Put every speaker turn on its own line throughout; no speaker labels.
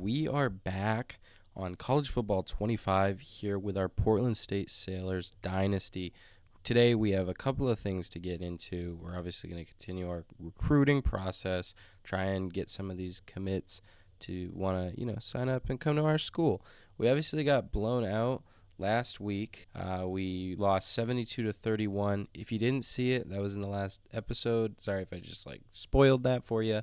We are back on College Football 25 here with our Portland State Sailors Dynasty. Today we have a couple of things to get into. We're obviously going to continue our recruiting process, try and get some of these commits to want to, sign up and come to our school. We obviously got blown out last week. We lost 72-31. If you didn't see it, that was in the last episode. Sorry if I just spoiled that for you.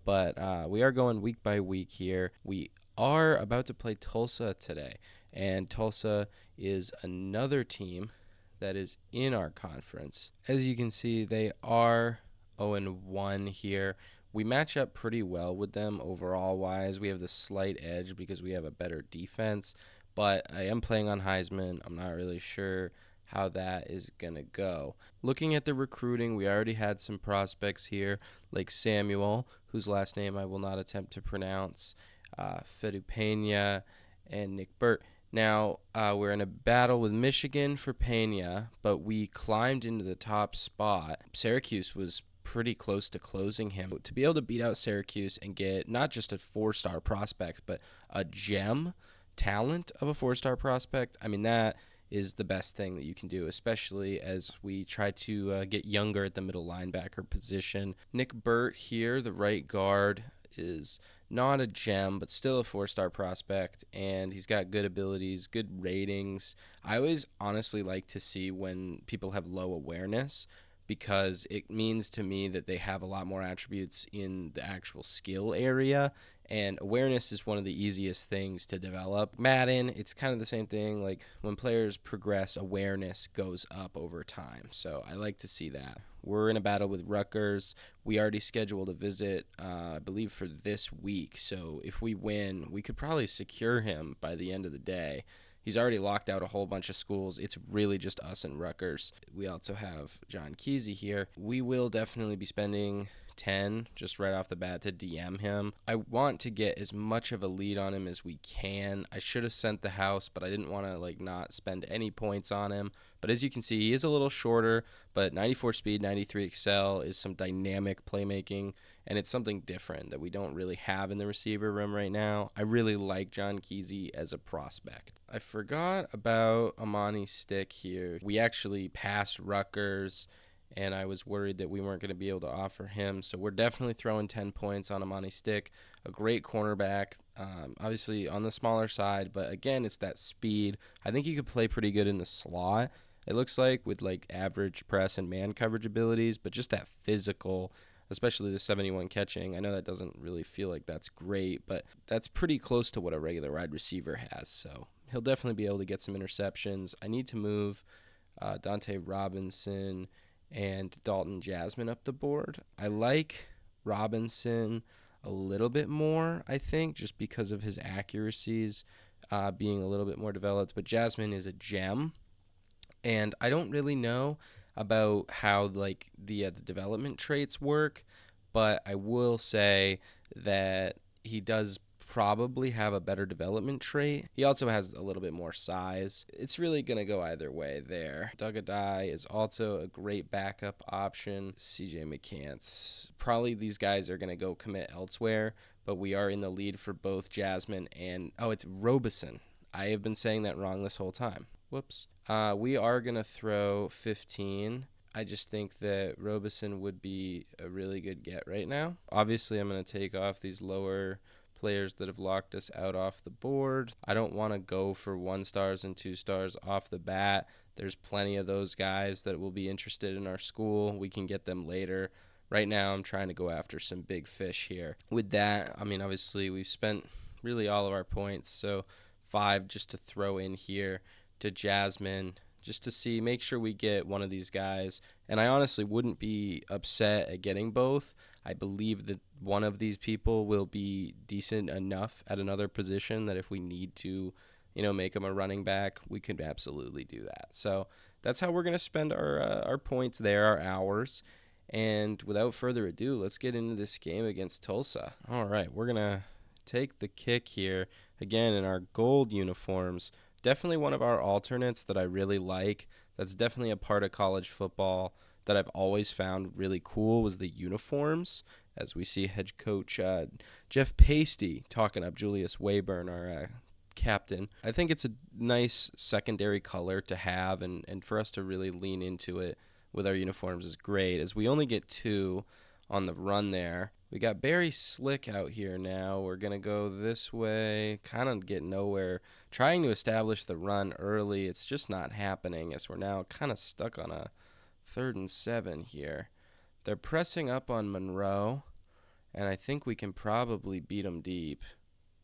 But we are going week by week here. We are about to play Tulsa today. And Tulsa is another team that is in our conference. As you can see, they are 0-1 here. We match up pretty well with them overall-wise. We have the slight edge because we have a better defense. But I am playing on Heisman. I'm not really sure how that is going to go. Looking at the recruiting, we already had some prospects here, like Samuel, whose last name I will not attempt to pronounce, Fedu and Nick Burt. Now, we're in a battle with Michigan for Pena, but we climbed into the top spot. Syracuse was pretty close to closing him. To be able to beat out Syracuse and get not just a 4-star prospect, but a gem talent of a 4-star prospect, that is the best thing that you can do, especially as we try to get younger at the middle linebacker position. Nick Burt here, the right guard, is not a gem, but still a 4-star prospect, and he's got good abilities, good ratings. I always honestly like to see when people have low awareness, because it means to me that they have a lot more attributes in the actual skill area, and awareness is one of the easiest things to develop. Madden, it's kind of the same thing. Like when players progress, awareness goes up over time, so I like to see that. We're in a battle with Rutgers. We already scheduled a visit, I believe, for this week, so if we win, we could probably secure him by the end of the day. He's already locked out a whole bunch of schools. It's really just us and Rutgers. We also have John Kesey here. We will definitely be spending 10 just right off the bat to DM him. I want to get as much of a lead on him as we can. I should have sent the house, but I didn't want to not spend any points on him. But as you can see, he is a little shorter, but 94 speed, 93 excel is some dynamic playmaking, and it's something different that we don't really have in the receiver room right now. I really like John Kesey as a prospect. I forgot about Amani Stick here. We actually passed Rutgers, and I was worried that we weren't going to be able to offer him. So we're definitely throwing 10 points on Amani Stick, a great cornerback, obviously on the smaller side, but again, it's that speed. I think he could play pretty good in the slot, it looks like, with average press and man coverage abilities, but just that physical, especially the 71 catching. I know that doesn't really feel like that's great, but that's pretty close to what a regular wide receiver has, so he'll definitely be able to get some interceptions. I need to move Dante Robinson and Dalton Jasmine up the board. I like Robinson a little bit more, I think, just because of his accuracies being a little bit more developed, but Jasmine is a gem, and I don't really know about how the development traits work, but I will say that he does probably have a better development trait. He also has a little bit more size. It's really going to go either way there. Doug Adai is also a great backup option. CJ McCants. Probably these guys are going to go commit elsewhere, but we are in the lead for both Jasmine and, it's Robeson. I have been saying that wrong this whole time. Whoops. We are going to throw 15. I just think that Robeson would be a really good get right now. Obviously, I'm going to take off these lower players that have locked us out off the board. I don't want to go for 1-stars and 2-stars off the bat. There's plenty of those guys that will be interested in our school. We can get them later. Right now, I'm trying to go after some big fish here. With that, obviously, we've spent really all of our points, so 5 just to throw in here to Jasmine, just to make sure we get one of these guys. And I honestly wouldn't be upset at getting both. I believe that one of these people will be decent enough at another position that if we need to, make him a running back, we could absolutely do that. So that's how we're going to spend our points there, our hours. And without further ado, let's get into this game against Tulsa. All right, we're going to take the kick here, again, in our gold uniforms. Definitely one of our alternates that I really like. That's definitely a part of college football that I've always found really cool was the uniforms. as we see head coach Jeff Pasty talking up Julius Wayburn, our captain. I think it's a nice secondary color to have, and for us to really lean into it with our uniforms is great, as we only get 2 on the run there. We got Barry Slick out here now. We're going to go this way, kind of get nowhere. Trying to establish the run early, it's just not happening, as we're now kind of stuck on a 3rd and 7 here. They're pressing up on Monroe, and I think we can probably beat them deep.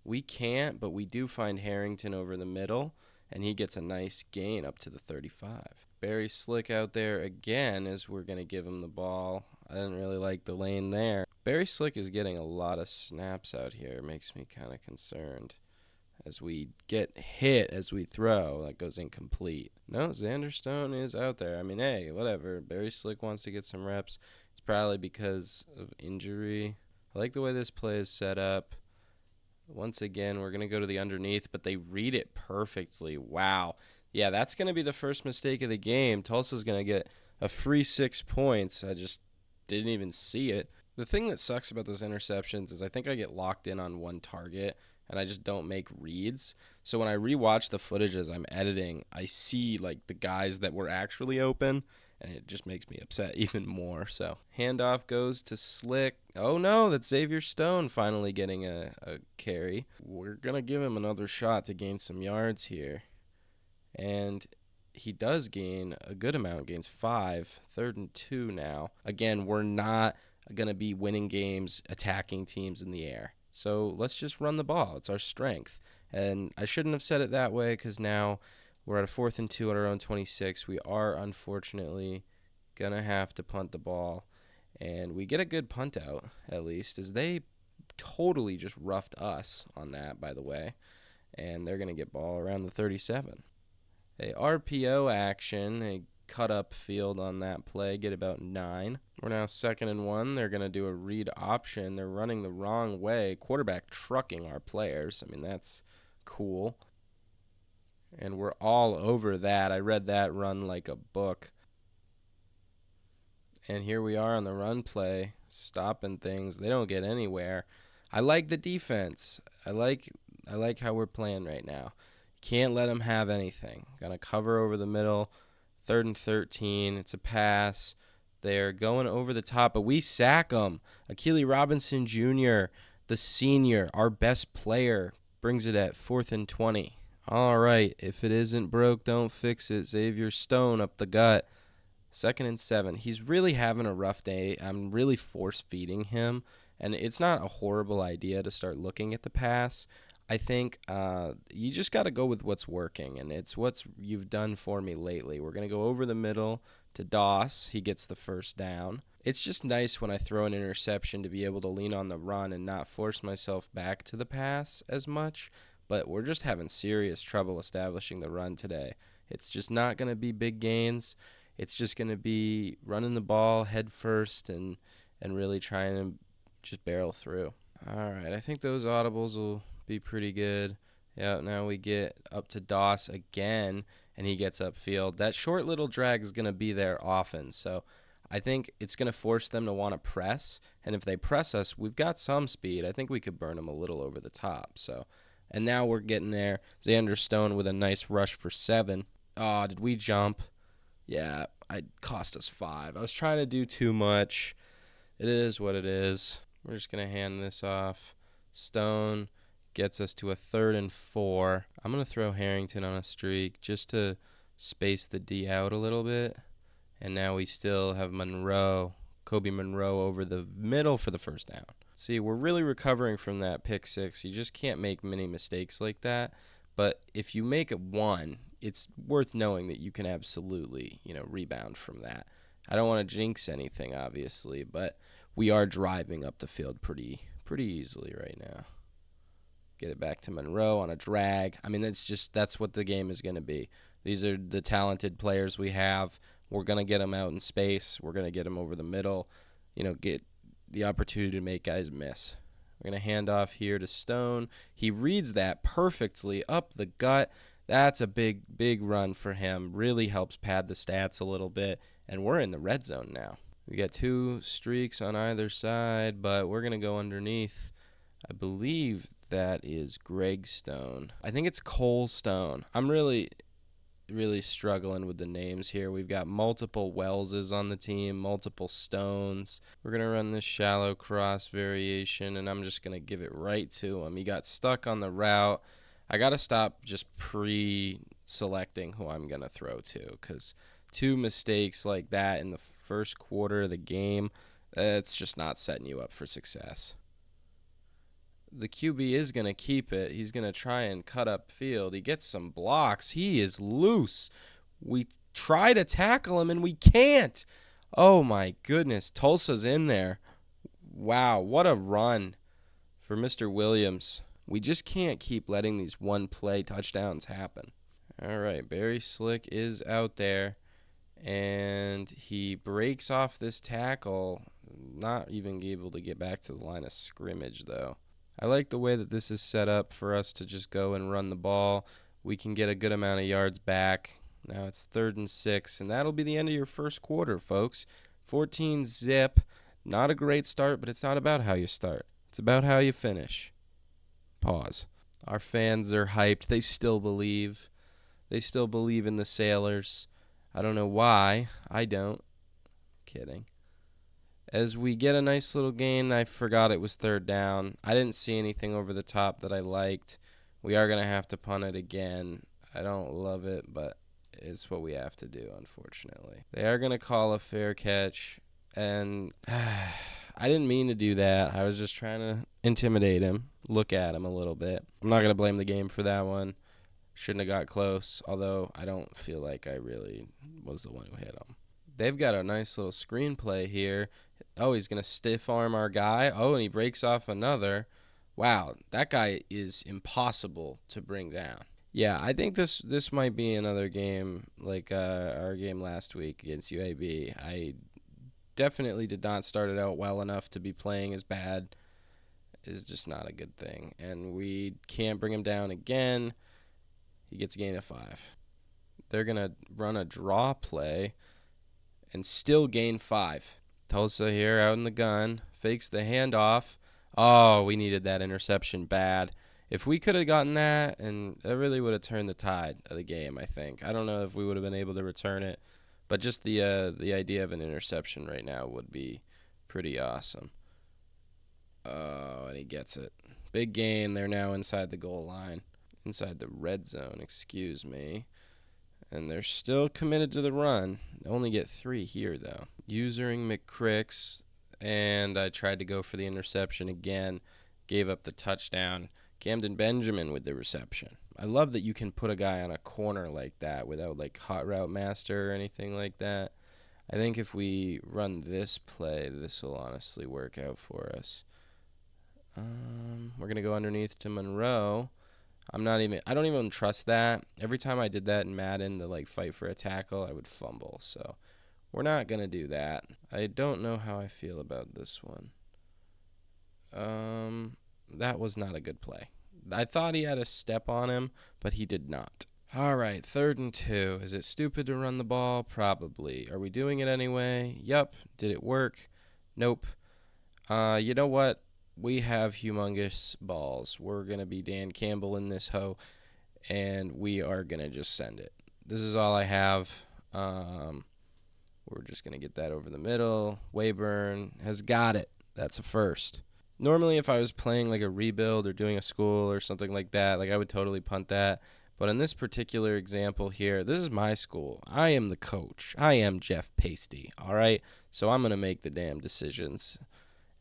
We can't, but we do find Harrington over the middle, and he gets a nice gain up to the 35. Barry Slick out there again, as we're going to give him the ball. I didn't really like the lane there. Barry Slick is getting a lot of snaps out here. It makes me kind of concerned. As we get hit as we throw, that goes incomplete. No, Xander Stone is out there. I mean, hey, whatever. Barry Slick wants to get some reps. It's probably because of injury. I like the way this play is set up. Once again, we're going to go to the underneath, but they read it perfectly. Wow. Yeah, that's going to be the first mistake of the game. Tulsa's going to get a free 6 points. I just didn't even see it. The thing that sucks about those interceptions is I think I get locked in on one target, and I just don't make reads. So when I rewatch the footage as I'm editing, I see like the guys that were actually open, and it just makes me upset even more. So handoff goes to Slick. Oh no, that's Xavier Stone finally getting a carry. We're going to give him another shot to gain some yards here. And he does gain a good amount, gains 5, 3rd and 2 now. Again, we're not going to be winning games attacking teams in the air. So let's just run the ball. It's our strength. And I shouldn't have said it that way, because now we're at a 4th and 2 at our own 26. We are unfortunately going to have to punt the ball. And we get a good punt out, at least, as they totally just roughed us on that, by the way. And they're going to get ball around the 37. A RPO action, a cut-up field on that play, get about 9. We're now 2nd and 1. They're going to do a read option. They're running the wrong way. Quarterback trucking our players. I mean, that's cool. And we're all over that. I read that run like a book. And here we are on the run play, stopping things. They don't get anywhere. I like the defense. I like how we're playing right now. Can't let them have anything. Gonna cover over the middle. 3rd and 13. It's a pass. They're going over the top, but we sack them. Akili Robinson Jr., the senior, our best player, brings it at 4th and 20. All right, if it isn't broke, don't fix it. Xavier Stone up the gut. 2nd and 7. He's really having a rough day. I'm really force-feeding him, and it's not a horrible idea to start looking at the pass. I think you just got to go with what's working, and it's what you've done for me lately. We're going to go over the middle to Doss. He gets the 1st down. It's just nice when I throw an interception to be able to lean on the run and not force myself back to the pass as much, but we're just having serious trouble establishing the run today. It's just not going to be big gains. It's just going to be running the ball head first and really trying to just barrel through. All right, I think those audibles will be pretty good. Yeah, now we get up to Doss again, and he gets upfield. That short little drag is going to be there often, so I think it's going to force them to want to press, and if they press us, we've got some speed. I think we could burn them a little over the top. So, and now we're getting there. Xander Stone with a nice rush for 7. Oh, did we jump? Yeah, it cost us 5. I was trying to do too much. It is what it is. We're just going to hand this off. Stone gets us to a 3rd and 4. I'm going to throw Harrington on a streak just to space the D out a little bit. And now we still have Kobe Monroe over the middle for the 1st down. See, we're really recovering from that pick 6. You just can't make many mistakes like that. But if you make it 1, it's worth knowing that you can absolutely, rebound from that. I don't want to jinx anything, obviously, but we are driving up the field pretty easily right now. Get it back to Monroe on a drag. I mean, that's what the game is going to be. These are the talented players we have. We're going to get them out in space. We're going to get them over the middle, get the opportunity to make guys miss. We're going to hand off here to Stone. He reads that perfectly up the gut. That's a big run for him. Really helps pad the stats a little bit, and we're in the red zone now. We got 2 streaks on either side, but we're going to go underneath. I believe that is Greg Stone. I think it's Cole Stone. I'm really struggling with the names here. We've got multiple Wellses on the team, multiple Stones. We're going to run this shallow cross variation, and I'm just going to give it right to him. He got stuck on the route. I got to stop just pre-selecting who I'm going to throw to, because 2 mistakes like that in the first quarter of the game, it's just not setting you up for success. The QB is going to keep it. He's going to try and cut up field. He gets some blocks. He is loose. We try to tackle him, and we can't. Oh, my goodness. Tulsa's in there. Wow, what a run for Mr. Williams. We just can't keep letting these one-play touchdowns happen. All right, Barry Slick is out there, and he breaks off this tackle, not even able to get back to the line of scrimmage, though. I like the way that this is set up for us to just go and run the ball. We can get a good amount of yards back. Now it's 3rd and 6, and that'll be the end of your first quarter, folks. 14-zip. Not a great start, but it's not about how you start. It's about how you finish. Pause. Our fans are hyped. They still believe. They still believe in the Sailors. I don't know why. I don't. Kidding. As we get a nice little gain, I forgot it was 3rd down. I didn't see anything over the top that I liked. We are going to have to punt it again. I don't love it, but it's what we have to do, unfortunately. They are going to call a fair catch, and I didn't mean to do that. I was just trying to intimidate him, look at him a little bit. I'm not going to blame the game for that one. Shouldn't have got close, although I don't feel like I really was the one who hit him. They've got a nice little screenplay here. Oh, he's going to stiff arm our guy. Oh, and he breaks off another. Wow, that guy is impossible to bring down. Yeah, I think this might be another game like our game last week against UAB. I definitely did not start it out well enough to be playing as bad. Is just not a good thing. And we can't bring him down again. He gets a gain of 5. They're going to run a draw play and still gain 5. Tulsa here out in the gun. Fakes the handoff. Oh, we needed that interception bad. If we could have gotten that, and that really would have turned the tide of the game, I think. I don't know if we would have been able to return it, but just the idea of an interception right now would be pretty awesome. Oh, and he gets it. Big gain. They're now inside the goal line. Inside the red zone, excuse me. And they're still committed to the run. They only get 3 here, though. Usering McCricks, and I tried to go for the interception again. Gave up the touchdown. Camden Benjamin with the reception. I love that you can put a guy on a corner like that without, like, Hot Route Master or anything like that. I think if we run this play, this will honestly work out for us. We're going to go underneath to Monroe. I don't even trust that. Every time I did that in Madden, the like fight for a tackle, I would fumble. So we're not going to do that. I don't know how I feel about this one. That was not a good play. I thought he had a step on him, but he did not. All right, 3rd and 2. Is it stupid to run the ball? Probably. Are we doing it anyway? Yep. Did it work? Nope. You know what? We have humongous balls. We're going to be Dan Campbell in this hoe, and we are going to just send it. This is all I have. We're just going to get that over the middle. Wayburn has got it. That's a first. Normally, if I was playing like a rebuild or doing a school or something like that, like I would totally punt that. But in this particular example here, this is my school. I am the coach. I am Jeff Pasty, all right? So I'm going to make the damn decisions.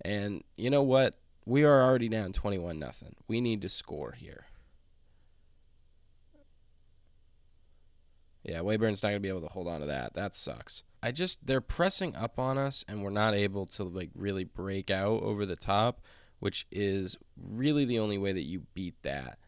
And you know what? We are already down 21-0. We need to score here. Yeah, Wayburn's not going to be able to hold on to that. That sucks. They're pressing up on us, and we're not able to like really break out over the top, which is really the only way that you beat that.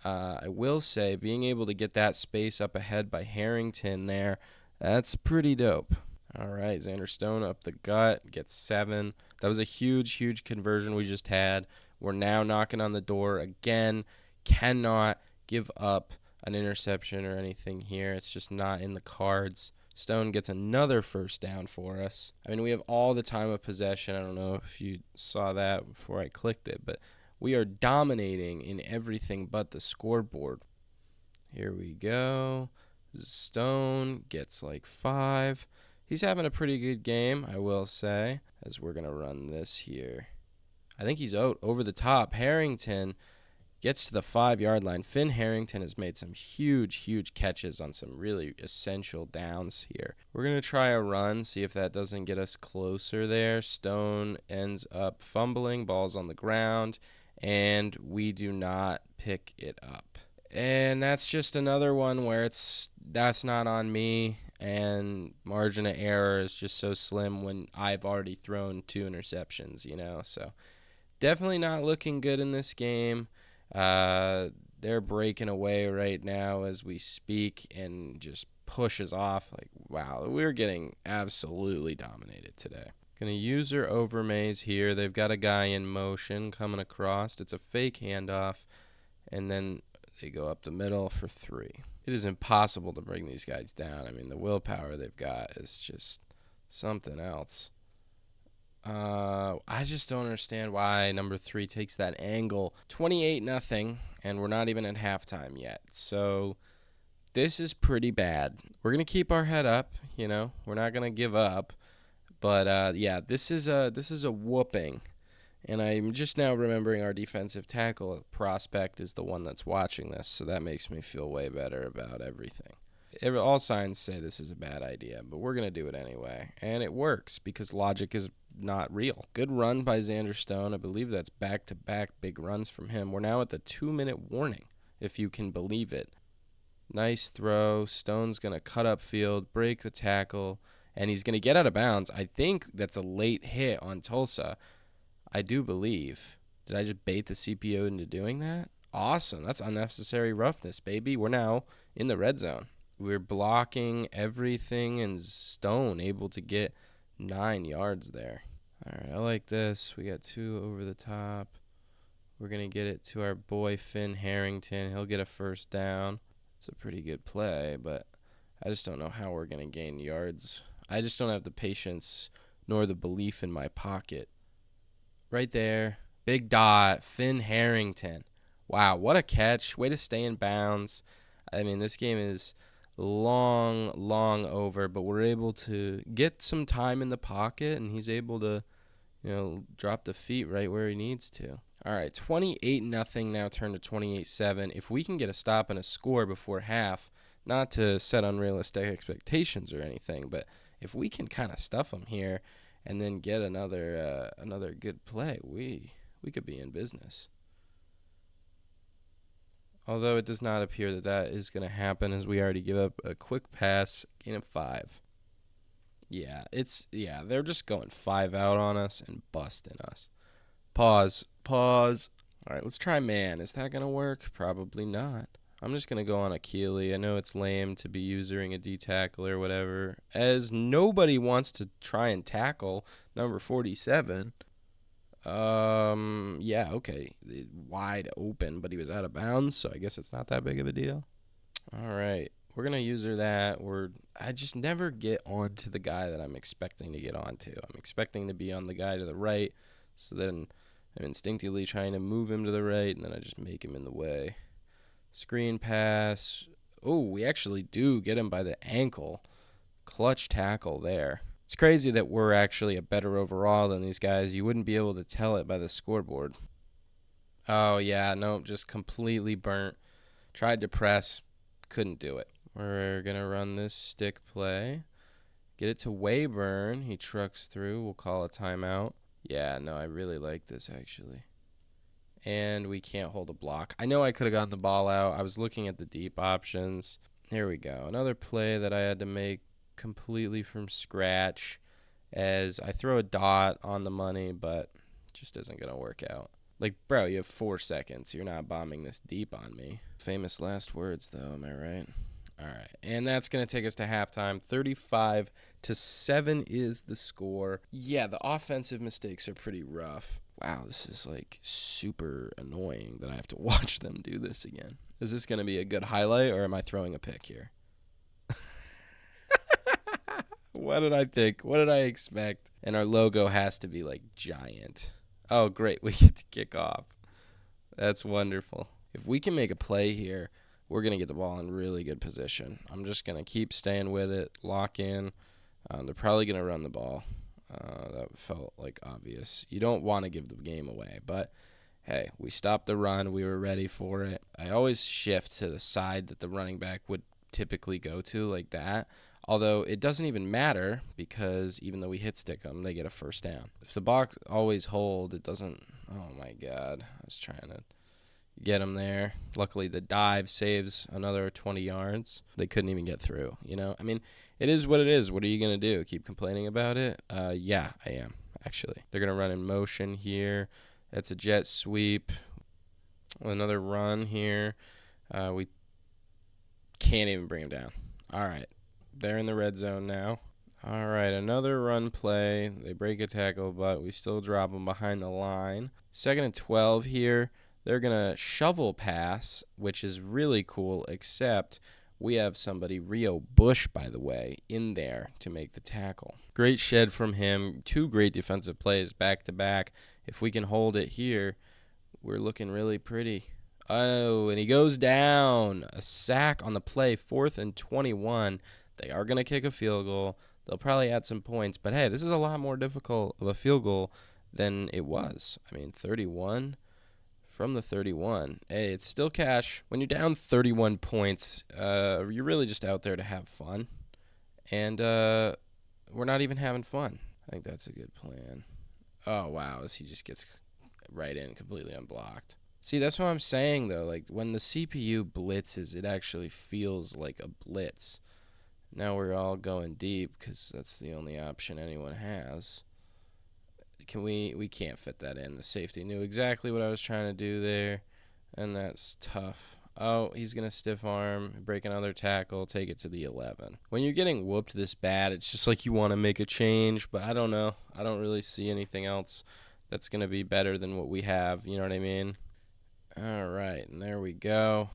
I will say being able to get that space up ahead by Harrington there, that's pretty dope. All right, Xander Stone up the gut, gets 7. That was a huge, huge conversion we just had. We're now knocking on the door again. Cannot give up an interception or anything here. It's just not in the cards. Stone gets another first down for us. I mean, we have all the time of possession. I don't know if you saw that before I clicked it, but we are dominating in everything but the scoreboard. Here we go. Stone gets like 5. He's having a pretty good game, I will say, as we're going to run this here. I think he's out over the top. Harrington gets to the 5-yard line. Finn Harrington has made some huge catches on some really essential downs here. We're going to try a run, see if that doesn't get us closer there. Stone ends up fumbling, ball's on the ground, and we do not pick it up. And that's just another one where that's not on me, and margin of error is just so slim when I've already thrown 2 interceptions, so definitely not looking good in this game. They're breaking away right now as we speak and just pushes off. Like, wow, we're getting absolutely dominated today. Going to user over maze here. They've got a guy in motion coming across. It's a fake handoff, and then they go up the middle for 3. It is impossible to bring these guys down. I mean, the willpower they've got is just something else. I just don't understand why number 3 takes that angle. 28-0, and we're not even at halftime yet. So this is pretty bad. We're going to keep our head up, We're not going to give up. But, yeah, this is a whooping. And I'm just now remembering our defensive tackle prospect is the one that's watching this, so that makes me feel way better about everything. All signs say this is a bad idea, but we're going to do it anyway. And it works because logic is not real. Good run by Xander Stone. I believe that's back-to-back big runs from him. We're now at the 2-minute warning, if you can believe it. Nice throw. Stone's going to cut up field, break the tackle, and he's going to get out of bounds. I think that's a late hit on Tulsa. I do believe. Did I just bait the CPO into doing that? Awesome. That's unnecessary roughness, baby. We're now in the red zone. We're blocking everything, and Stone able to get 9 yards there. All right, I like this. We got 2 over the top. We're going to get it to our boy Finn Harrington. He'll get a first down. It's a pretty good play, but I just don't know how we're going to gain yards. I just don't have the patience nor the belief in my pocket. Right there, big dot, Finn Harrington. Wow, what a catch. Way to stay in bounds. I mean, this game is long over, but we're able to get some time in the pocket, and he's able to, drop the feet right where he needs to. All right, 28-0 now turned to 28-7. If we can get a stop and a score before half, not to set unrealistic expectations or anything, but if we can kind of stuff them here and then get another good play, we could be in business. Although it does not appear that is going to happen, as we already give up a quick pass, gain of 5. Yeah, they're just going 5 out on us and busting us. Pause. All right, let's try man. Is that going to work? Probably not. I'm just going to go on Achille. I know it's lame to be using a D-tackle or whatever, as nobody wants to try and tackle number 47. Yeah, okay. Wide open, but he was out of bounds, so I guess it's not that big of a deal. All right. We're going to user that. I just never get onto the guy that I'm expecting to get onto. I'm expecting to be on the guy to the right, so then I'm instinctively trying to move him to the right, and then I just make him in the way. Screen pass. Oh, we actually do get him by the ankle. Clutch tackle there. It's crazy that we're actually a better overall than these guys. You wouldn't be able to tell it by the scoreboard. Oh, yeah, no, just completely burnt. Tried to press, couldn't do it. We're going to run this stick play. Get it to Wayburn. He trucks through. We'll call a timeout. Yeah, no, I really like this, actually. And we can't hold a block. I know I could have gotten the ball out. I was looking at the deep options. Here we go. Another play that I had to make completely from scratch, as I throw a dot on the money, but it just isn't going to work out. Like, bro, you have 4 seconds. You're not bombing this deep on me. Famous last words, though. Am I right? All right. And that's going to take us to halftime. 35-7 is the score. Yeah, the offensive mistakes are pretty rough. Wow, this is like super annoying that I have to watch them do this again. Is this going to be a good highlight, or am I throwing a pick here? What did I think? What did I expect? And our logo has to be like giant. Oh, great. We get to kick off. That's wonderful. If we can make a play here, we're going to get the ball in really good position. I'm just going to keep staying with it, lock in. They're probably going to run the ball. That felt like obvious. You don't want to give the game away, but hey, we stopped the run. We were ready for it. I always shift to the side that the running back would typically go to, like that. Although it doesn't even matter because even though we hit stick them, they get a first down. If the box always hold, it doesn't. Oh, my God. I was trying to get them there. Luckily, the dive saves another 20 yards. They couldn't even get through, you know? I mean, it is what it is. What are you going to do? Keep complaining about it? Yeah, I am, actually. They're going to run in motion here. That's a jet sweep. Another run here. We can't even bring him down. All right. They're in the red zone now. All right, another run play. They break a tackle, but we still drop them behind the line. 2nd and 12 here. They're going to shovel pass, which is really cool, except we have somebody, Rio Bush, by the way, in there to make the tackle. Great shed from him. 2 great defensive plays back-to-back. If we can hold it here, we're looking really pretty. Oh, and he goes down. A sack on the play, 4th and 21. They are going to kick a field goal. They'll probably add some points. But, hey, this is a lot more difficult of a field goal than it was. I mean, 31 from the 31. Hey, it's still cash. When you're down 31 points, you're really just out there to have fun. And we're not even having fun. I think that's a good plan. Oh, wow, as he just gets right in, completely unblocked. See, that's what I'm saying, though. Like, when the CPU blitzes, it actually feels like a blitz. Now we're all going deep because that's the only option anyone has. We can't fit that in. The safety knew exactly what I was trying to do there, and that's tough. Oh, he's going to stiff arm, break another tackle, take it to the 11. When you're getting whooped this bad, it's just like you want to make a change, but I don't know. I don't really see anything else that's going to be better than what we have. You know what I mean? All right, and there we go.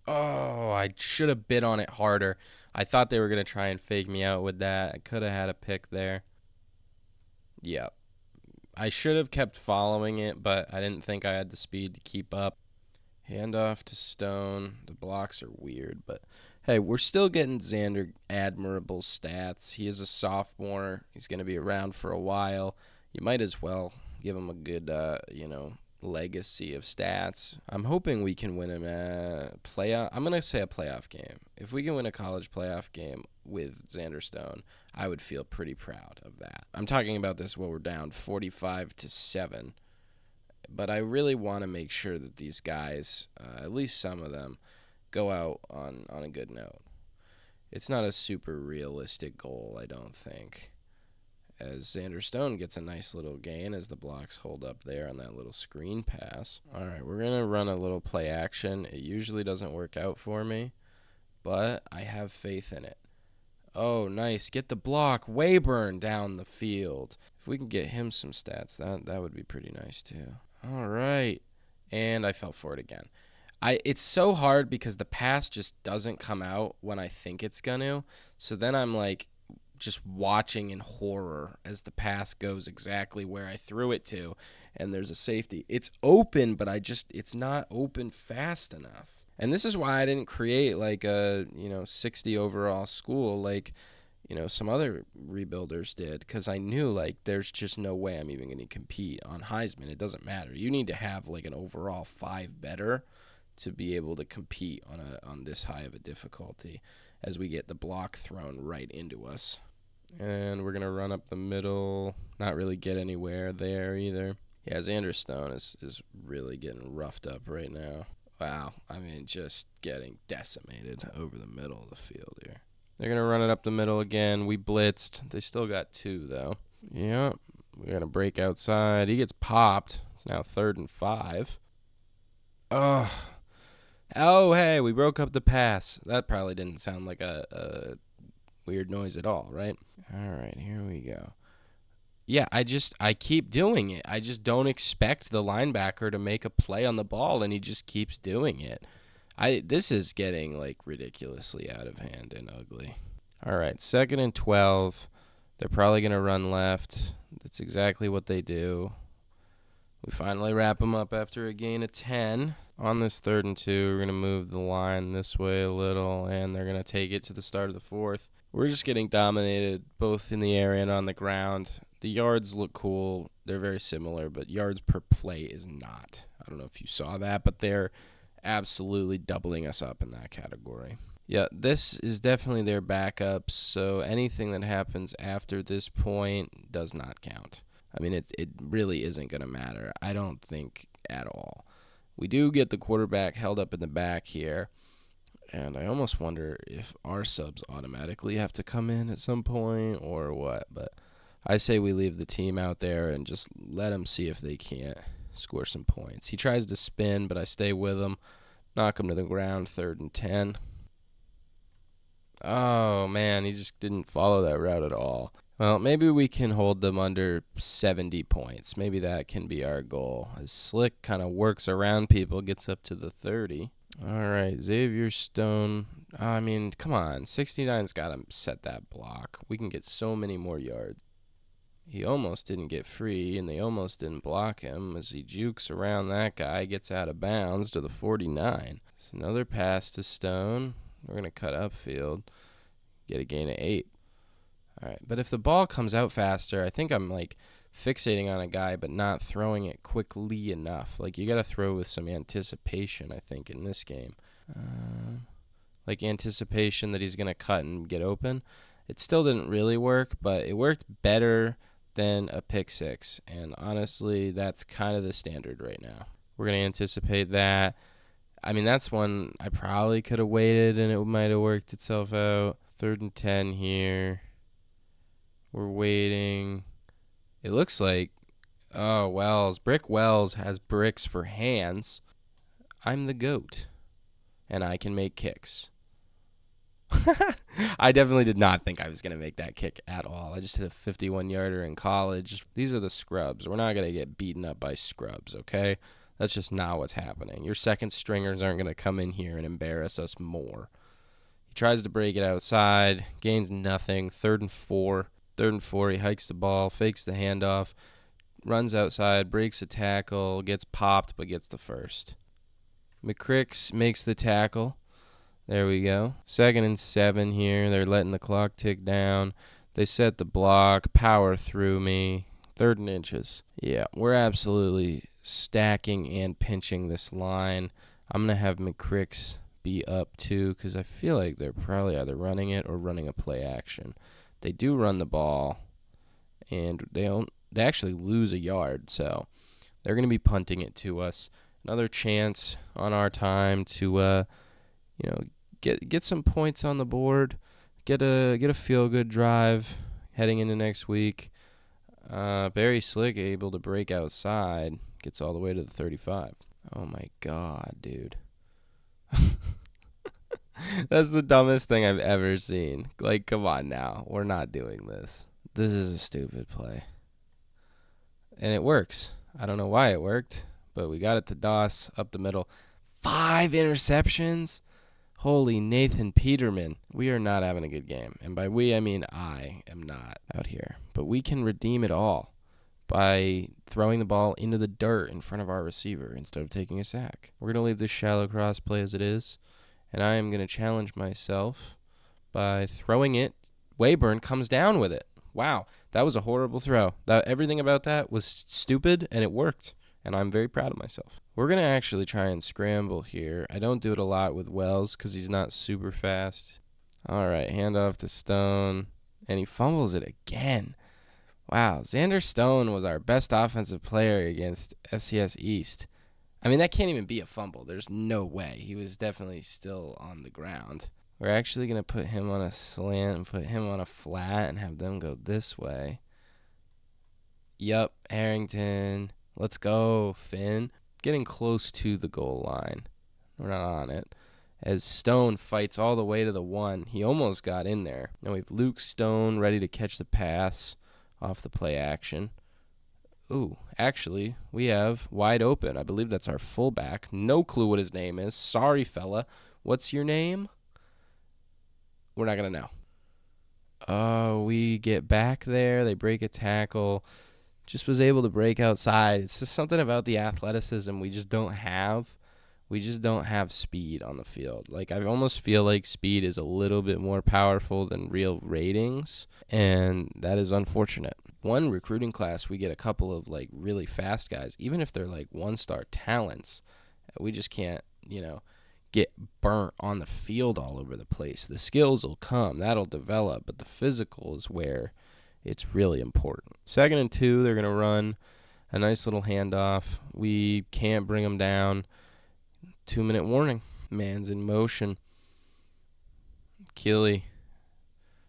Oh, I should have bit on it harder. I thought they were going to try and fake me out with that. I could have had a pick there. Yep. I should have kept following it, but I didn't think I had the speed to keep up. Handoff to Stone. The blocks are weird, but hey, we're still getting Xander admirable stats. He is a sophomore. He's going to be around for a while. You might as well give him a good, legacy of stats. I'm hoping we can win a playoff. I'm going to say a playoff game. If we can win a college playoff game with Xander Stone, I would feel pretty proud of that. I'm talking about this while we're down 45-7. But I really want to make sure that these guys, at least some of them, go out on a good note. It's not a super realistic goal, I don't think, as Xander Stone gets a nice little gain as the blocks hold up there on that little screen pass. All right, we're going to run a little play action. It usually doesn't work out for me, but I have faith in it. Oh, nice. Get the block. Wayburn down the field. If we can get him some stats, that would be pretty nice too. All right. And I fell for it again. It's so hard because the pass just doesn't come out when I think it's going to. So then I'm like just watching in horror as the pass goes exactly where I threw it to, and there's a safety. It's open, but it's not open fast enough. And this is why I didn't create like a 60 overall school like some other rebuilders did, because I knew like there's just no way I'm even going to compete on Heisman. It doesn't matter. You need to have like an overall 5 better to be able to compete on this high of a difficulty as we get the block thrown right into us. And we're going to run up the middle, not really get anywhere there either. Yeah, Xander Stone is really getting roughed up right now. Wow, I mean, just getting decimated over the middle of the field here. They're going to run it up the middle again. We blitzed. They still got 2, though. Yeah, we're going to break outside. He gets popped. It's now 3rd and 5. Oh, hey, we broke up the pass. That probably didn't sound like a weird noise at all, right? All right, here we go. Yeah, I keep doing it. I just don't expect the linebacker to make a play on the ball, and he just keeps doing it. This is getting like ridiculously out of hand and ugly. All right, 2nd and 12. They're probably going to run left. That's exactly what they do. We finally wrap them up after a gain of 10. On this 3rd and 2, we're going to move the line this way a little, and they're going to take it to the start of the 4th. We're just getting dominated both in the air and on the ground. The yards look cool. They're very similar, but yards per play is not. I don't know if you saw that, but they're absolutely doubling us up in that category. Yeah, this is definitely their backups, so anything that happens after this point does not count. I mean, it really isn't going to matter, I don't think, at all. We do get the quarterback held up in the back here, and I almost wonder if our subs automatically have to come in at some point or what, but I say we leave the team out there and just let them see if they can't score some points. He tries to spin, but I stay with him, knock him to the ground, 3rd and 10. Oh, man, he just didn't follow that route at all. Well, maybe we can hold them under 70 points. Maybe that can be our goal. As Slick kind of works around people, gets up to the 30. All right, Xavier Stone. I mean, come on. 69's got to set that block. We can get so many more yards. He almost didn't get free, and they almost didn't block him as he jukes around that guy, gets out of bounds to the 49. It's another pass to Stone. We're going to cut upfield, get a gain of 8. All right, but if the ball comes out faster, I think I'm like fixating on a guy but not throwing it quickly enough. Like you got to throw with some anticipation, I think, in this game. Like anticipation that he's going to cut and get open. It still didn't really work, but it worked better than a pick six. And honestly, that's kind of the standard right now. We're going to anticipate that. I mean, that's one I probably could have waited and it might have worked itself out. 3rd and 10 here. We're waiting. It looks like, Brick Wells has bricks for hands. I'm the GOAT, and I can make kicks. I definitely did not think I was going to make that kick at all. I just hit a 51-yarder in college. These are the scrubs. We're not going to get beaten up by scrubs, okay? That's just not what's happening. Your second stringers aren't going to come in here and embarrass us more. He tries to break it outside, gains nothing. 3rd and 4. 3rd and 4, he hikes the ball, fakes the handoff, runs outside, breaks a tackle, gets popped, but gets the first. McCricks makes the tackle. There we go. 2nd and 7 here. They're letting the clock tick down. They set the block, power through me. 3rd and inches. Yeah, we're absolutely stacking and pinching this line. I'm going to have McCricks be up too because I feel like they're probably either running it or running a play action. They do run the ball, and they actually lose a yard, so they're going to be punting it to us. Another chance on our time to, get some points on the board, get a feel-good drive heading into next week. Barry Slick able to break outside, gets all the way to the 35. Oh my God, dude. That's the dumbest thing I've ever seen. Like, come on now. We're not doing this. This is a stupid play. And it works. I don't know why it worked, but we got it to Doss up the middle. 5 interceptions? Holy Nathan Peterman. We are not having a good game. And by we, I mean I am not out here. But we can redeem it all by throwing the ball into the dirt in front of our receiver instead of taking a sack. We're going to leave this shallow cross play as it is. And I am going to challenge myself by throwing it. Wayburn comes down with it. Wow, that was a horrible throw. Everything about that was stupid, and it worked. And I'm very proud of myself. We're going to actually try and scramble here. I don't do it a lot with Wells because he's not super fast. All right, handoff to Stone. And he fumbles it again. Wow, Xander Stone was our best offensive player against FCS East. I mean, that can't even be a fumble. There's no way. He was definitely still on the ground. We're actually going to put him on a slant and put him on a flat and have them go this way. Yup, Harrington. Let's go, Finn. Getting close to the goal line. We're not on it. As Stone fights all the way to the 1. He almost got in there. Now we have Luke Stone ready to catch the pass off the play action. Ooh, actually, we have wide open. I believe that's our fullback. No clue what his name is. Sorry, fella. What's your name? We're not going to know. We get back there. They break a tackle. Just was able to break outside. It's just something about the athleticism we just don't have. We just don't have speed on the field. Like, I almost feel like speed is a little bit more powerful than real ratings, and that is unfortunate. One recruiting class, we get a couple of, like, really fast guys. Even if they're, like, one-star talents, we just can't, get burnt on the field all over the place. The skills will come. That'll develop, but the physical is where it's really important. 2nd and 2, they're going to run a nice little handoff. We can't bring them down. 2-minute warning. Man's in motion. Keely,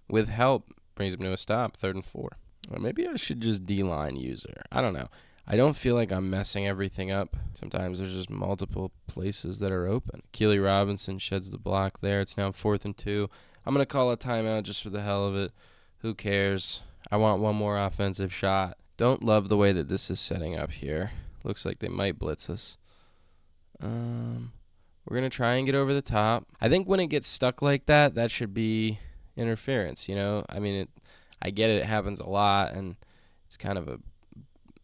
with help, brings him to a stop. 3rd and 4. Or maybe I should just D-line user. I don't know. I don't feel like I'm messing everything up. Sometimes there's just multiple places that are open. Keely Robinson sheds the block there. It's now 4th and 2. I'm going to call a timeout just for the hell of it. Who cares? I want one more offensive shot. Don't love the way that this is setting up here. Looks like they might blitz us. We're going to try and get over the top. I think when it gets stuck like that, that should be interference, I mean, I get it happens a lot, and it's kind of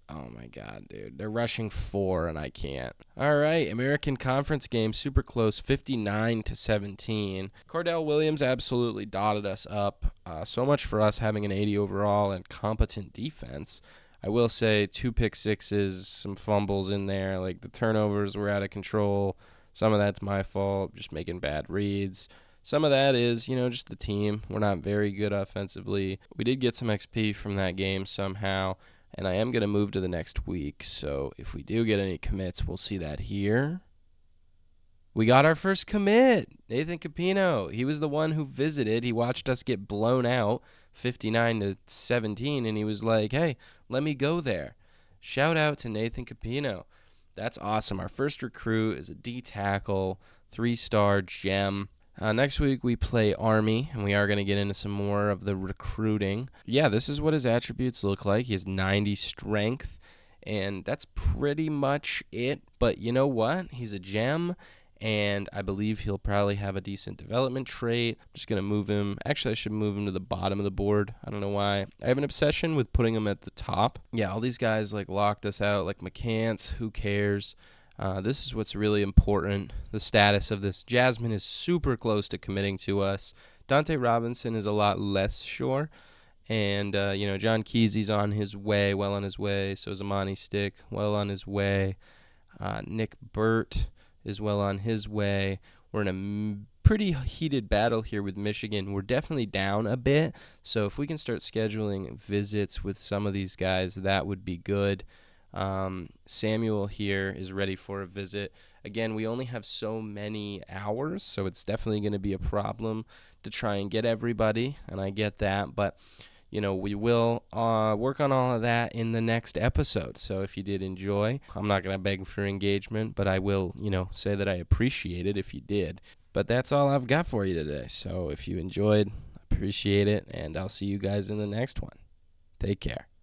oh my God, dude. They're rushing 4, and I can't. All right, American Conference game, super close, 59-17. Cordell Williams absolutely dotted us up. So much for us having an 80 overall and competent defense. I will say 2 pick sixes, some fumbles in there. Like, the turnovers were out of control. Some of that's my fault, just making bad reads. Some of that is, just the team. We're not very good offensively. We did get some XP from that game somehow, and I am going to move to the next week. So if we do get any commits, we'll see that here. We got our first commit, Nathan Capino. He was the one who visited. He watched us get blown out 59-17, and he was like, hey, let me go there. Shout out to Nathan Capino. That's awesome. Our first recruit is a D tackle, 3-star gem. Next week we play Army, and we are going to get into some more of the recruiting. Yeah, this is what his attributes look like. He has 90 strength, and that's pretty much it. But you know what? He's a gem, and I believe he'll probably have a decent development trait. I'm just going to move him. Actually, I should move him to the bottom of the board. I don't know why. I have an obsession with putting him at the top. Yeah, all these guys locked us out, like McCants. Who cares? This is what's really important, the status of this. Jasmine is super close to committing to us. Dante Robinson is a lot less sure. And, John Kesey's on his way, well on his way. So is Amani Stick, well on his way. Nick Burt is well on his way. We're in a pretty heated battle here with Michigan. We're definitely down a bit. So if we can start scheduling visits with some of these guys, that would be good. Samuel here is ready for a visit. Again, we only have so many hours, so it's definitely going to be a problem to try and get everybody, and I get that, but we will work on all of that in the next episode. So if you did enjoy, I'm not going to beg for engagement, but I will, say that I appreciate it if you did. But that's all I've got for you today. So if you enjoyed, appreciate it, and I'll see you guys in the next one. Take care.